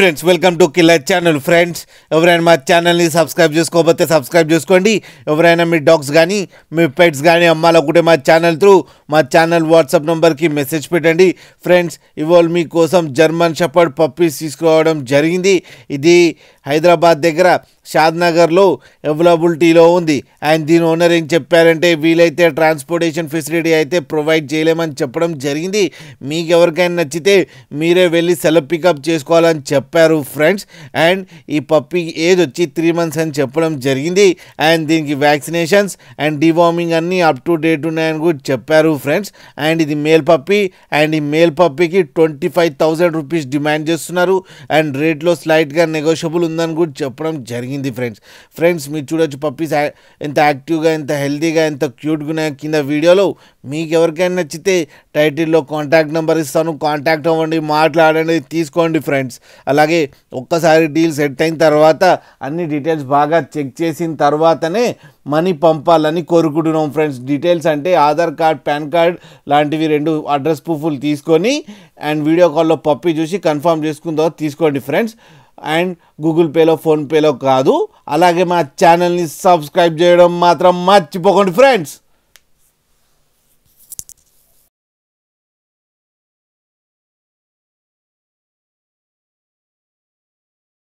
Friends welcome to killer channel. Friends ఎవరైనా మా ఛానల్ని సబ్స్క్రైబ్ చేసుకోకపోతే సబ్స్క్రైబ్ చేసుకోండి. ఎవరైనా మీ డాగ్స్ కానీ మీ పెట్స్ కానీ అమ్మాలనుకుంటే మా ఛానల్ త్రూ మా ఛానల్ వాట్సాప్ నెంబర్కి మెసేజ్ పెట్టండి. ఫ్రెండ్స్ ఇవాళ మీకోసం జర్మన్ షెపర్డ్ పప్పీస్ తీసుకురావడం జరిగింది. ఇది హైదరాబాద్ దగ్గర షాద్నగర్లో అవైలబిలిటీలో ఉంది. అండ్ దీని ఓనర్ ఏం చెప్పారంటే వీలైతే ట్రాన్స్పోర్టేషన్ ఫెసిలిటీ అయితే ప్రొవైడ్ చేయలేమని చెప్పడం జరిగింది. మీకు ఎవరికైనా నచ్చితే మీరే వెళ్ళి సెల్ఫ్ పికప్ చేసుకోవాలని చెప్పారు ఫ్రెండ్స్. అండ్ ఈ పప్పీ ఏజ్ వచ్చి 3 months అని చెప్పడం జరిగింది. అండ్ దీనికి వ్యాక్సినేషన్స్ అండ్ డివార్మింగ్ అన్నీ అప్ టు డేట్ ఉన్నాయని కూడా చెప్పారు ఫ్రెండ్స్. అండ్ ఇది మేల్ పప్పీ. అండ్ ఈ మేల్ పప్పీకి 25,000 రూపీస్ డిమాండ్ చేస్తున్నారు. అండ్ రేట్లో స్లైట్గా నెగోషియబుల్ ఉందని కూడా చెప్పడం జరిగింది. ఫ్రెండ్స్ మీరు చూడొచ్చు పప్పీస్ ఎంత యాక్టివ్గా, ఎంత హెల్తీగా, ఎంత క్యూట్గా ఉన్నాయి కింద వీడియోలో. మీకు ఎవరికైనా నచ్చితే టైటిల్లో కాంటాక్ట్ నెంబర్ ఇస్తాను, కాంటాక్ట్ అవ్వండి, మాట్లాడండి, తీసుకోండి ఫ్రెండ్స్. అలాగే ఒక్కసారి డీల్ సెట్ అయిన తర్వాత అన్ని డీటెయిల్స్ బాగా చెక్ చేసిన తర్వాతనే మనీ పంపాలని కోరుకుంటున్నాం ఫ్రెండ్స్. డీటెయిల్స్ అంటే ఆధార్ కార్డ్, పాన్ కార్డ్ లాంటివి 2 అడ్రస్ ప్రూఫ్లు తీసుకొని అండ్ వీడియో కాల్లో పప్పీ చూసి కన్ఫర్మ్ చేసుకున్న తర్వాత తీసుకోండి ఫ్రెండ్స్. అండ్ గూగుల్ పేలో, ఫోన్పేలో కాదు. అలాగే మా ఛానల్ని సబ్స్క్రైబ్ చేయడం మాత్రం మర్చిపోకండి ఫ్రెండ్స్.